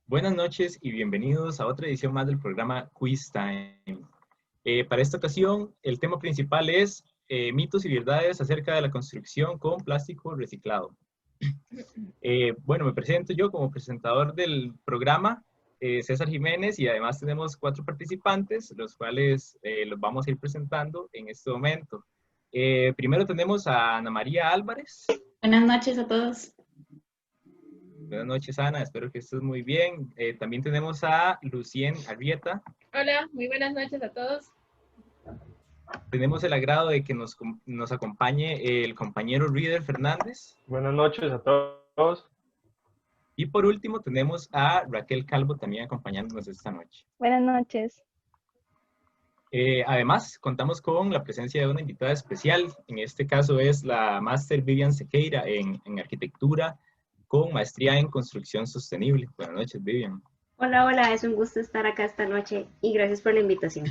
Buenas noches y bienvenidos a otra edición más del programa Quiz Time. Para esta ocasión, el tema principal es mitos y verdades acerca de la construcción con plástico reciclado. Bueno, me presento yo como presentador del programa, César Jiménez, y además tenemos 4 participantes, los cuales los vamos a ir presentando en este momento. Primero tenemos a Ana María Álvarez. Buenas noches a todos. Buenas noches, Ana, espero que estés muy bien. También tenemos a Lucien Arrieta. Hola, muy buenas noches a todos. Tenemos el agrado de que nos acompañe el compañero Rieder Fernández. Buenas noches a todos. Y por último tenemos a Raquel Calvo también acompañándonos esta noche. Buenas noches. Además, contamos con la presencia de una invitada especial. En este caso es la Máster Vivian Sequeira en Arquitectura con maestría en Construcción Sostenible. Buenas noches, Vivian. Hola, es un gusto estar acá esta noche y gracias por la invitación.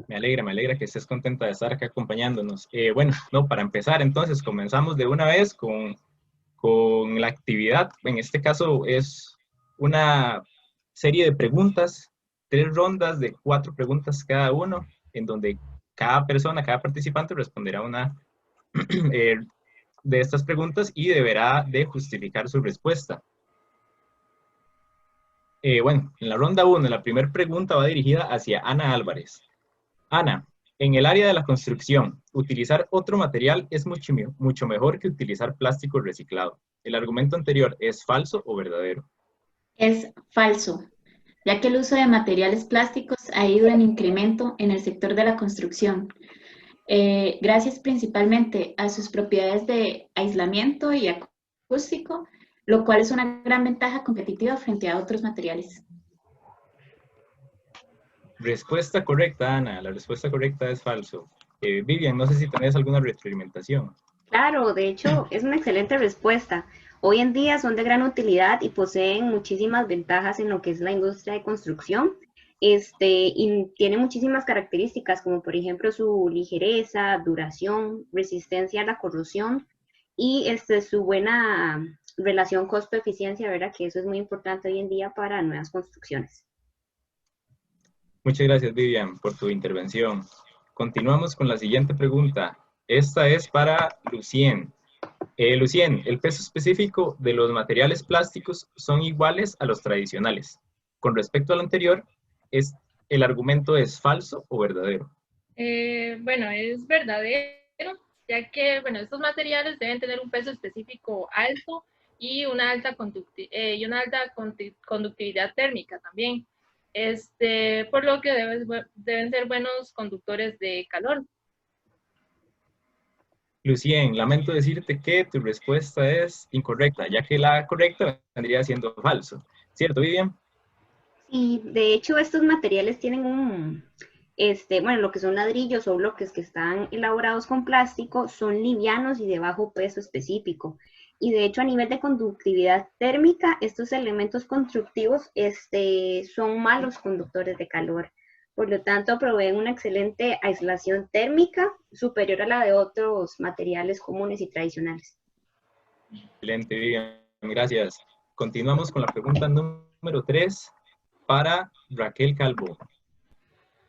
Me alegra que estés contenta de estar acá acompañándonos. Bueno, para empezar entonces, comenzamos de una vez con la actividad. En este caso es una serie de preguntas, 3 rondas de 4 preguntas cada uno, en donde cada participante responderá una de estas preguntas y deberá de justificar su respuesta. Bueno, en la ronda 1, la primera pregunta va dirigida hacia Ana Álvarez. Ana, en el área de la construcción, utilizar otro material es mucho mejor que utilizar plástico reciclado. ¿El argumento anterior es falso o verdadero? Es falso, ya que el uso de materiales plásticos ha ido en incremento en el sector de la construcción, gracias principalmente a sus propiedades de aislamiento y acústico, lo cual es una gran ventaja competitiva frente a otros materiales. Respuesta correcta, Ana. La respuesta correcta es falso. Vivian, no sé si tenés alguna retroalimentación. Claro, de hecho, es una excelente respuesta. Hoy en día son de gran utilidad y poseen muchísimas ventajas en lo que es la industria de construcción. Y tiene muchísimas características, como por ejemplo su ligereza, duración, resistencia a la corrosión y su buena relación costo-eficiencia, ¿verdad? Que eso es muy importante hoy en día para nuevas construcciones. Muchas gracias, Vivian, por tu intervención. Continuamos con la siguiente pregunta. Esta es para Lucien. Lucien, ¿el peso específico de los materiales plásticos son iguales a los tradicionales? Con respecto al anterior, ¿el argumento es falso o verdadero? Bueno, es verdadero, ya que estos materiales deben tener un peso específico alto y una alta conductividad térmica también. Por lo que deben ser buenos conductores de calor. Lucien, lamento decirte que tu respuesta es incorrecta, ya que la correcta vendría siendo falso. ¿Cierto, Vivian? Sí, de hecho estos materiales tienen lo que son ladrillos o bloques que están elaborados con plástico son livianos y de bajo peso específico. Y de hecho a nivel de conductividad térmica, estos elementos constructivos son malos conductores de calor. Por lo tanto, proveen una excelente aislación térmica superior a la de otros materiales comunes y tradicionales. Excelente, Vivian. Gracias. Continuamos con la pregunta número 3 para Raquel Calvo.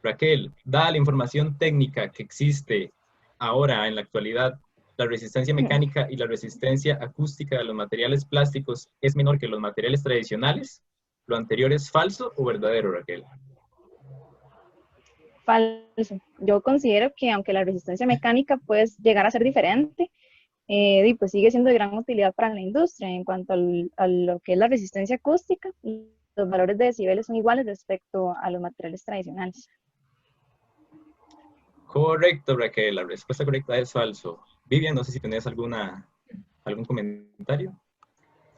Raquel, dada la información técnica que existe ahora en la actualidad, la resistencia mecánica y la resistencia acústica de los materiales plásticos es menor que los materiales tradicionales. ¿Lo anterior es falso o verdadero, Raquel? Falso. Yo considero que aunque la resistencia mecánica puede llegar a ser diferente, pues sigue siendo de gran utilidad para la industria. En cuanto a lo que es la resistencia acústica, los valores de decibeles son iguales respecto a los materiales tradicionales. Correcto, Raquel. La respuesta correcta es falso. Vivian, no sé si tenés algún comentario.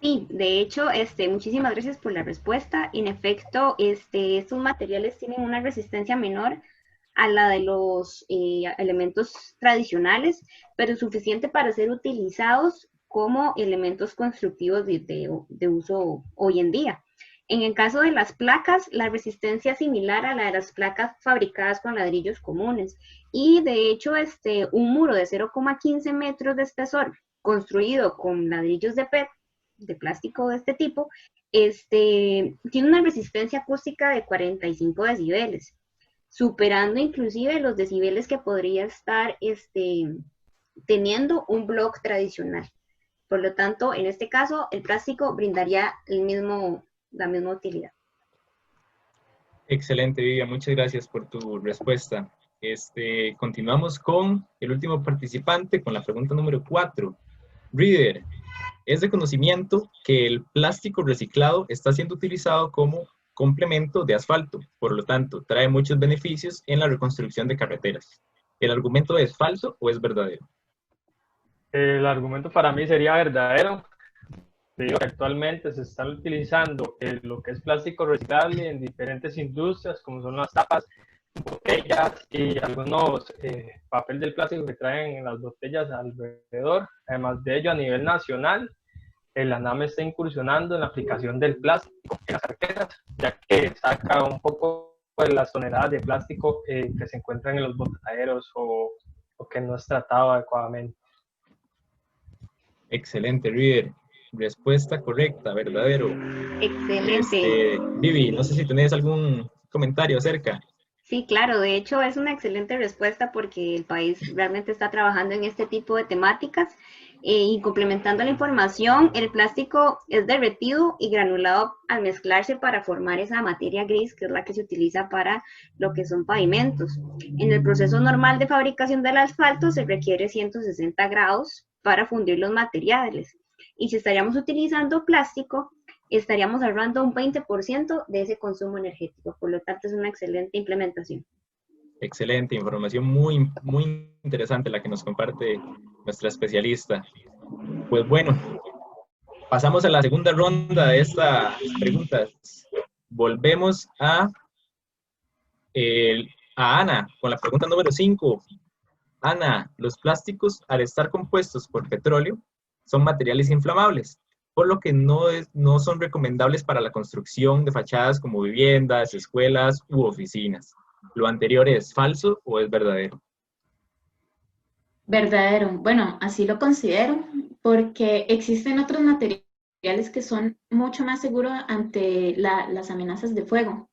Sí, de hecho, muchísimas gracias por la respuesta. En efecto, estos materiales tienen una resistencia menor a la de los elementos tradicionales, pero suficiente para ser utilizados como elementos constructivos de uso hoy en día. En el caso de las placas, la resistencia es similar a la de las placas fabricadas con ladrillos comunes. Y de hecho, un muro de 0,15 metros de espesor construido con ladrillos de PET de plástico de este tipo, tiene una resistencia acústica de 45 decibeles, superando inclusive los decibeles que podría estar teniendo un bloc tradicional. Por lo tanto, en este caso, el plástico brindaría la misma utilidad. Excelente, Vivian. Muchas gracias por tu respuesta. Continuamos con el último participante, con la pregunta número 4. Reader, es de conocimiento que el plástico reciclado está siendo utilizado como complemento de asfalto, por lo tanto, trae muchos beneficios en la reconstrucción de carreteras. ¿El argumento es falso o es verdadero? El argumento para mí sería verdadero, debido a que actualmente se están utilizando lo que es plástico reciclable en diferentes industrias, como son las tapas, botellas y algunos papel del plástico que traen en las botellas alrededor. Además de ello, a nivel nacional, el ANAM está incursionando en la aplicación del plástico en las carreteras, ya que saca un poco de las toneladas de plástico que se encuentran en los botaderos o que no es tratado adecuadamente. Excelente, Reader. Respuesta correcta, verdadero. Excelente. Vivi, no sé si tenés algún comentario acerca. Sí, claro, de hecho es una excelente respuesta porque el país realmente está trabajando en este tipo de temáticas y complementando la información, el plástico es derretido y granulado al mezclarse para formar esa materia gris que es la que se utiliza para lo que son pavimentos. En el proceso normal de fabricación del asfalto se requiere 160 grados para fundir los materiales y si estaríamos utilizando plástico, estaríamos ahorrando un 20% de ese consumo energético. Por lo tanto, es una excelente implementación. Excelente, información muy, muy interesante la que nos comparte nuestra especialista. Pues bueno, pasamos a la segunda ronda de estas preguntas. Volvemos a Ana con la pregunta número 5. Ana, los plásticos al estar compuestos por petróleo son materiales inflamables, por lo que no son recomendables para la construcción de fachadas como viviendas, escuelas u oficinas. ¿Lo anterior es falso o es verdadero? Verdadero. Bueno, así lo considero, porque existen otros materiales que son mucho más seguros ante las amenazas de fuego.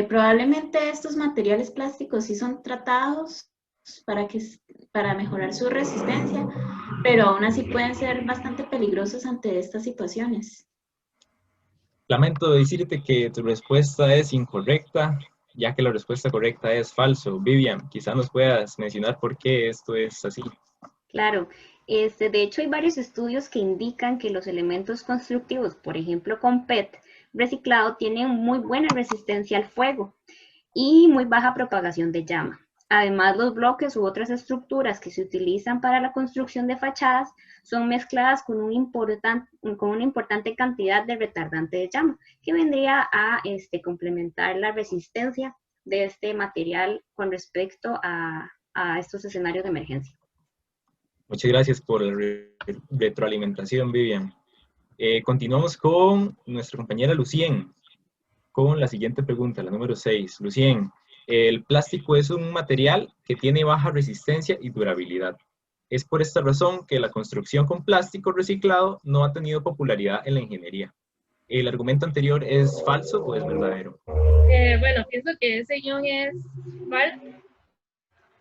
Probablemente estos materiales plásticos sí son tratados para mejorar su resistencia, pero aún así pueden ser bastante peligrosos ante estas situaciones. Lamento decirte que tu respuesta es incorrecta, ya que la respuesta correcta es falso. Vivian, quizá nos puedas mencionar por qué esto es así. Claro, de hecho hay varios estudios que indican que los elementos constructivos, por ejemplo con PET reciclado, tienen muy buena resistencia al fuego y muy baja propagación de llama. Además, los bloques u otras estructuras que se utilizan para la construcción de fachadas son mezcladas con una importante cantidad de retardante de llama, que vendría a complementar la resistencia de este material con respecto a estos escenarios de emergencia. Muchas gracias por la retroalimentación, Vivian. Continuamos con nuestra compañera Lucien, con la siguiente pregunta, la número 6. Lucien, el plástico es un material que tiene baja resistencia y durabilidad. Es por esta razón que la construcción con plástico reciclado no ha tenido popularidad en la ingeniería. ¿El argumento anterior es falso o es verdadero? Bueno, pienso que ese guión es falso,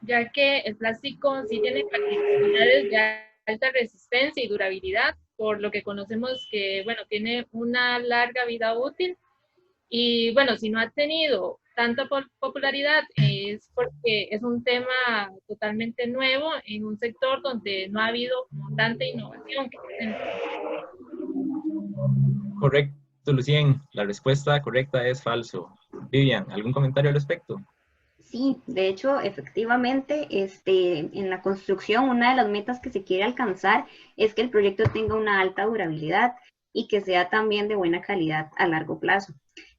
ya que el plástico sí tiene características de alta resistencia y durabilidad, por lo que conocemos que, bueno, tiene una larga vida útil. Y bueno, si no ha tenido tanta popularidad es porque es un tema totalmente nuevo en un sector donde no ha habido tanta innovación. Correcto, Lucien. La respuesta correcta es falso. Vivian, ¿algún comentario al respecto? Sí, de hecho, efectivamente, en la construcción, una de las metas que se quiere alcanzar es que el proyecto tenga una alta durabilidad y que sea también de buena calidad a largo plazo.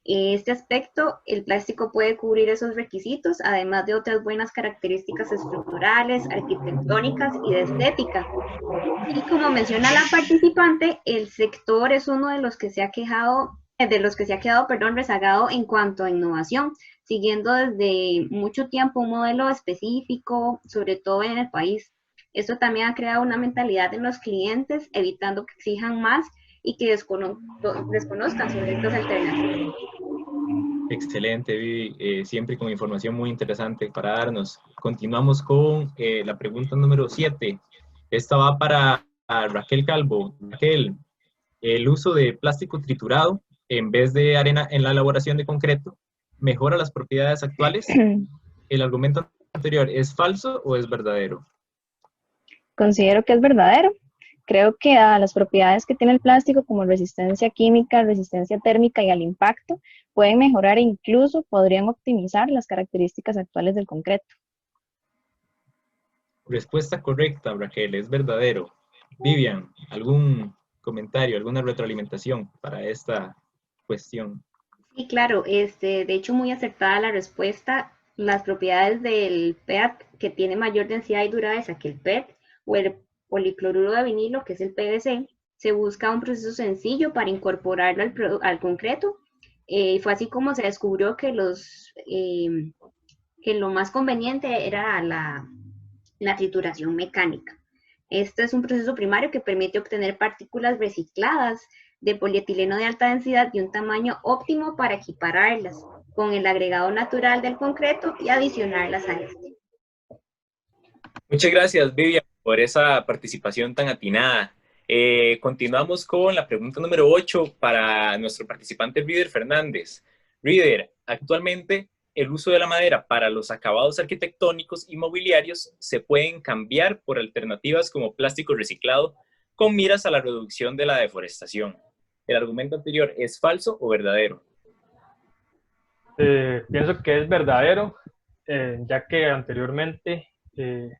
En este aspecto, el plástico puede cubrir esos requisitos, además de otras buenas características estructurales, arquitectónicas y de estética. Y como menciona la participante, el sector es uno de los que se ha quedado, rezagado en cuanto a innovación, siguiendo desde mucho tiempo un modelo específico, sobre todo en el país. Esto también ha creado una mentalidad en los clientes, evitando que exijan más y que desconozcan sobre estas alternativas. Excelente, Vivi. Siempre con información muy interesante para darnos. Continuamos con la pregunta número 7. Esta va para Raquel Calvo. Raquel, ¿el uso de plástico triturado en vez de arena en la elaboración de concreto mejora las propiedades actuales? ¿El argumento anterior es falso o es verdadero? Considero que es verdadero. Creo que a las propiedades que tiene el plástico, como resistencia química, resistencia térmica y al impacto, pueden mejorar e incluso podrían optimizar las características actuales del concreto. Respuesta correcta, Raquel, es verdadero. Vivian, ¿algún comentario, alguna retroalimentación para esta cuestión? Sí, claro, de hecho muy acertada la respuesta. Las propiedades del PET, que tiene mayor densidad y dureza que el PET, o el policloruro de vinilo, que es el PVC, se busca un proceso sencillo para incorporarlo al concreto. Fue así como se descubrió que lo más conveniente era la trituración mecánica. Este es un proceso primario que permite obtener partículas recicladas de polietileno de alta densidad y un tamaño óptimo para equipararlas con el agregado natural del concreto y adicionarlas a este. Muchas gracias, Vivian, por esa participación tan atinada. Continuamos con la pregunta número 8 para nuestro participante Reader Fernández. Reader, actualmente el uso de la madera para los acabados arquitectónicos y mobiliarios se pueden cambiar por alternativas como plástico reciclado con miras a la reducción de la deforestación. ¿El argumento anterior es falso o verdadero? Pienso que es verdadero, ya que anteriormente se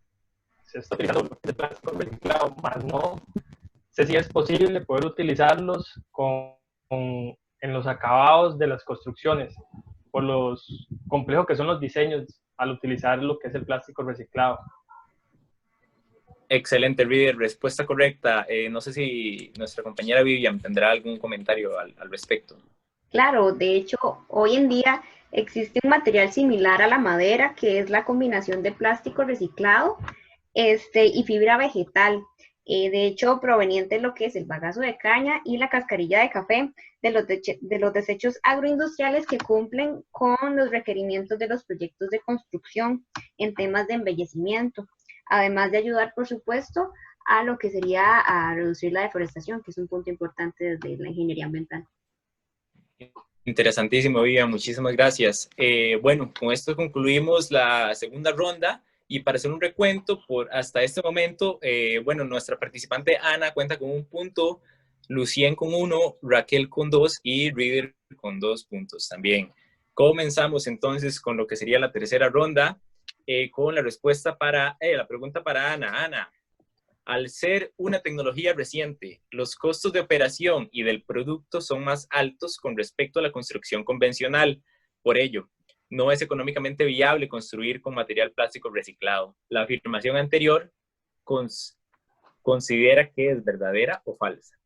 está utilizando el plástico reciclado, más no sé si es posible poder utilizarlos en los acabados de las construcciones, por los complejos que son los diseños al utilizar lo que es el plástico reciclado. Excelente, Reader. Respuesta correcta. No sé si nuestra compañera Vivian tendrá algún comentario al respecto. Claro, de hecho, hoy en día existe un material similar a la madera, que es la combinación de plástico reciclado y fibra vegetal. De hecho, proveniente de lo que es el bagazo de caña y la cascarilla de café, de los desechos agroindustriales que cumplen con los requerimientos de los proyectos de construcción en temas de embellecimiento, además de ayudar, por supuesto, a lo que sería a reducir la deforestación, que es un punto importante desde la ingeniería ambiental. Interesantísimo, Vivian. Muchísimas gracias. Bueno, con esto concluimos la segunda ronda. Y para hacer un recuento, hasta este momento, bueno, nuestra participante Ana cuenta con 1 punto, Lucien con 1, Raquel con 2 y Reader con 2 puntos también. Comenzamos entonces con lo que sería la tercera ronda, con la respuesta para, la pregunta para Ana. Ana, al ser una tecnología reciente, los costos de operación y del producto son más altos con respecto a la construcción convencional. Por ello, no es económicamente viable construir con material plástico reciclado. La afirmación anterior considera que es verdadera o falsa.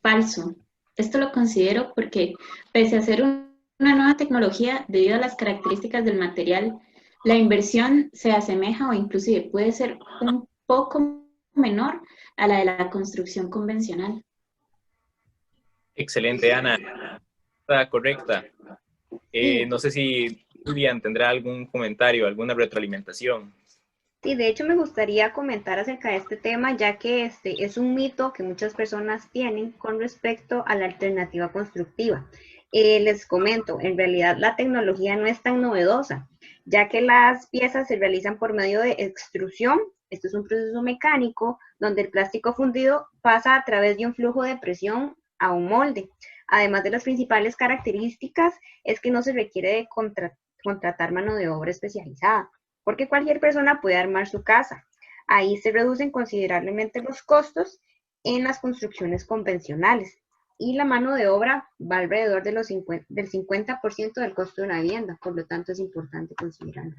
Falso. Esto lo considero porque, pese a ser una nueva tecnología, debido a las características del material, la inversión se asemeja o inclusive puede ser un poco menor a la de la construcción convencional. Excelente, Ana. Está correcta. No sé si Julián tendrá algún comentario, alguna retroalimentación. Sí, de hecho me gustaría comentar acerca de este tema, ya que es un mito que muchas personas tienen con respecto a la alternativa constructiva. Les comento, en realidad la tecnología no es tan novedosa, ya que las piezas se realizan por medio de extrusión. Esto es un proceso mecánico donde el plástico fundido pasa a través de un flujo de presión a un molde. Además de las principales características es que no se requiere de contratar mano de obra especializada, porque cualquier persona puede armar su casa. Ahí se reducen considerablemente los costos en las construcciones convencionales y la mano de obra va alrededor de del 50% del costo de una vivienda, por lo tanto es importante considerarlo.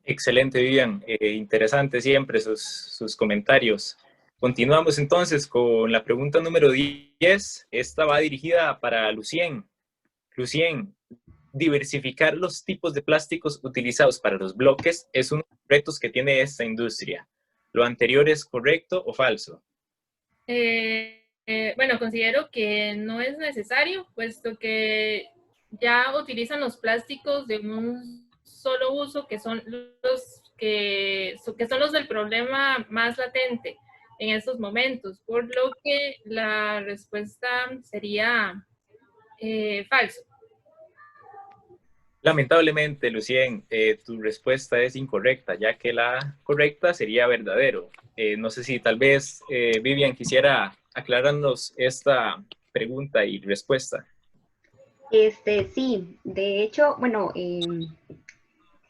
Excelente, Vivian. Interesante siempre sus comentarios. Continuamos entonces con la pregunta número 10. Esta va dirigida para Lucien. Lucien, diversificar los tipos de plásticos utilizados para los bloques es uno de los retos que tiene esta industria. ¿Lo anterior es correcto o falso? bueno, considero que no es necesario, puesto que ya utilizan los plásticos de un solo uso, que son los del problema más latente en estos momentos, por lo que la respuesta sería falso. Lamentablemente, Lucien, tu respuesta es incorrecta, ya que la correcta sería verdadero. No sé si tal vez Vivian quisiera aclararnos esta pregunta y respuesta. Sí, de hecho, bueno,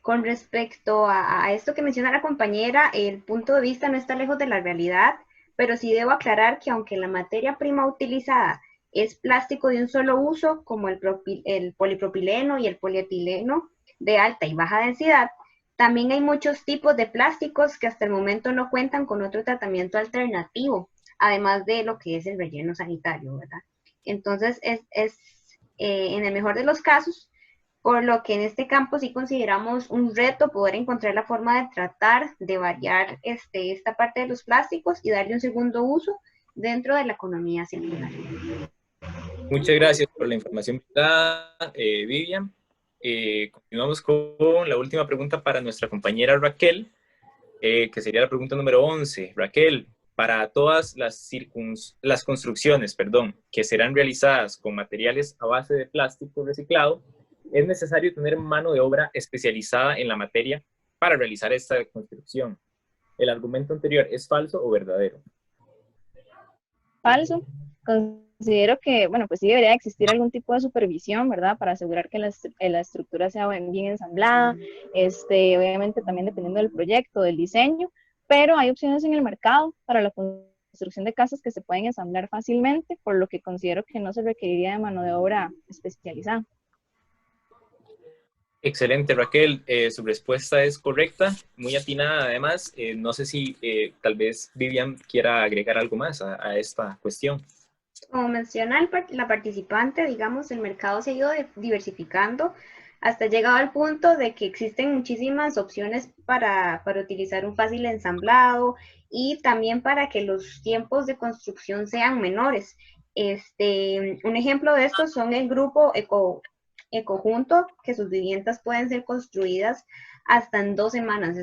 con respecto a esto que menciona la compañera, el punto de vista no está lejos de la realidad, pero sí debo aclarar que aunque la materia prima utilizada es plástico de un solo uso, como el polipropileno y el polietileno de alta y baja densidad, también hay muchos tipos de plásticos que hasta el momento no cuentan con otro tratamiento alternativo, además de lo que es el relleno sanitario, ¿verdad? Entonces, en el mejor de los casos, por lo que en este campo sí consideramos un reto poder encontrar la forma de tratar de variar esta parte de los plásticos y darle un segundo uso dentro de la economía circular. Muchas gracias por la información dada, Vivian. Continuamos con la última pregunta para nuestra compañera Raquel, que sería la pregunta número 11. Raquel, para todas las construcciones, que serán realizadas con materiales a base de plástico reciclado, es necesario tener mano de obra especializada en la materia para realizar esta construcción. ¿El argumento anterior es falso o verdadero? Falso. Considero que, bueno, pues sí debería existir algún tipo de supervisión, ¿verdad? Para asegurar que la estructura sea bien ensamblada, obviamente también dependiendo del proyecto, del diseño, pero hay opciones en el mercado para la construcción de casas que se pueden ensamblar fácilmente, por lo que considero que no se requeriría de mano de obra especializada. Excelente, Raquel. Su respuesta es correcta, muy atinada además. No sé si tal vez Vivian quiera agregar algo más a esta cuestión. Como menciona la participante, digamos, el mercado se ha ido diversificando hasta llegado al punto de que existen muchísimas opciones para utilizar un fácil ensamblado y también para que los tiempos de construcción sean menores. Un ejemplo de esto son el grupo Ecojunto, que sus viviendas pueden ser construidas hasta en 2 semanas.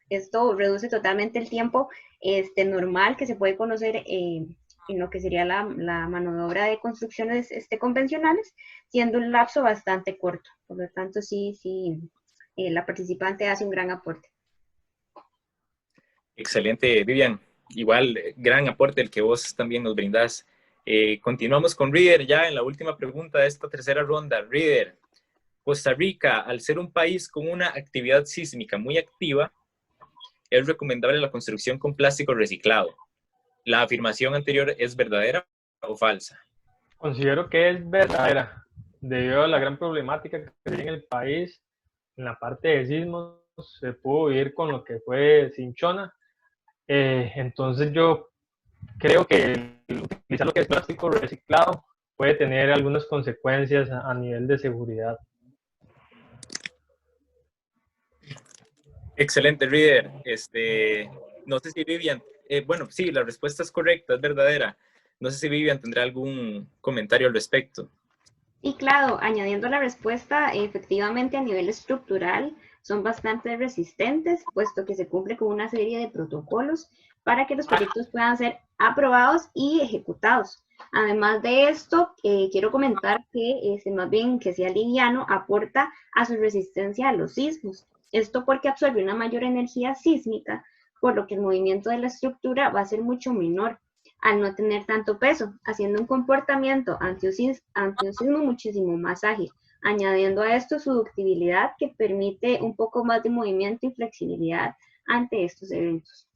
Esto reduce totalmente el tiempo normal que se puede conocer en lo que sería la mano de obra de construcciones convencionales, siendo un lapso bastante corto. Por lo tanto, sí, la participante hace un gran aporte. Excelente, Vivian. Igual, gran aporte el que vos también nos brindás. Continuamos con Reader ya en la última pregunta de esta tercera ronda. Reader, Costa Rica, al ser un país con una actividad sísmica muy activa, es recomendable la construcción con plástico reciclado. ¿La afirmación anterior es verdadera o falsa? Considero que es verdadera, debido a la gran problemática que hay en el país. En la parte de sismos se pudo vivir con lo que fue Cinchona. Entonces yo creo que utilizar lo que es plástico reciclado puede tener algunas consecuencias a nivel de seguridad. Excelente, Reader. No sé si Vivian, bueno, sí, la respuesta es correcta, es verdadera. No sé si Vivian tendrá algún comentario al respecto. Y claro, añadiendo la respuesta, efectivamente a nivel estructural son bastante resistentes, puesto que se cumple con una serie de protocolos para que los proyectos puedan ser aprobados y ejecutados. Además de esto, quiero comentar que más bien que sea liviano aporta a su resistencia a los sismos. Esto porque absorbe una mayor energía sísmica, por lo que el movimiento de la estructura va a ser mucho menor al no tener tanto peso, haciendo un comportamiento ante un sismo muchísimo más ágil, añadiendo a esto su ductibilidad que permite un poco más de movimiento y flexibilidad ante estos eventos.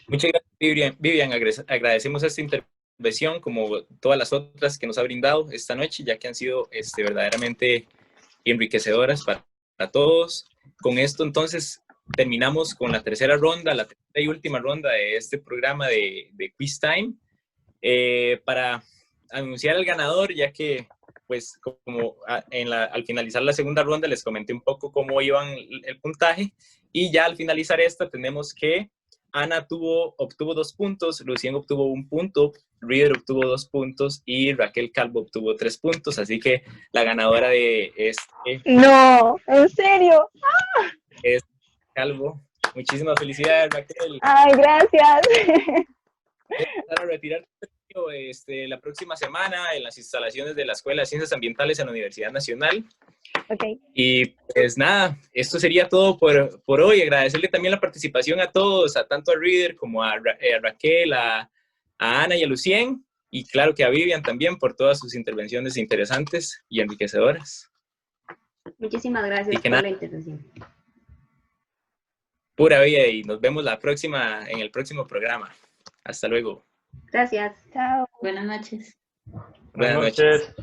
Muchas gracias, Vivian. Agradecemos esta intervención como todas las otras que nos ha brindado esta noche, ya que han sido verdaderamente enriquecedoras para todos. Con esto entonces terminamos con la tercera ronda, la tercera y última ronda de este programa de Quiz Time. Para anunciar al ganador, ya que pues como al finalizar la segunda ronda les comenté un poco cómo iban el puntaje, y ya al finalizar esta tenemos que Ana obtuvo 2 puntos, Lucien obtuvo 1 punto, Reader obtuvo 2 puntos y Raquel Calvo obtuvo 3 puntos. Así que la ganadora de este No, ¿en serio? es Calvo. Muchísimas felicidades, Raquel. Ay, gracias. Para retirar la próxima semana en las instalaciones de la Escuela de Ciencias Ambientales en la Universidad Nacional. Ok. Y pues nada, esto sería todo por hoy. Agradecerle también la participación a todos, a tanto a Reader como a Raquel, a Ana y a Lucien, y claro que a Vivian también por todas sus intervenciones interesantes y enriquecedoras. Muchísimas gracias por la intervención. Pura vida, y nos vemos en el próximo programa. Hasta luego. Gracias. Chao. Buenas noches. Buenas noches.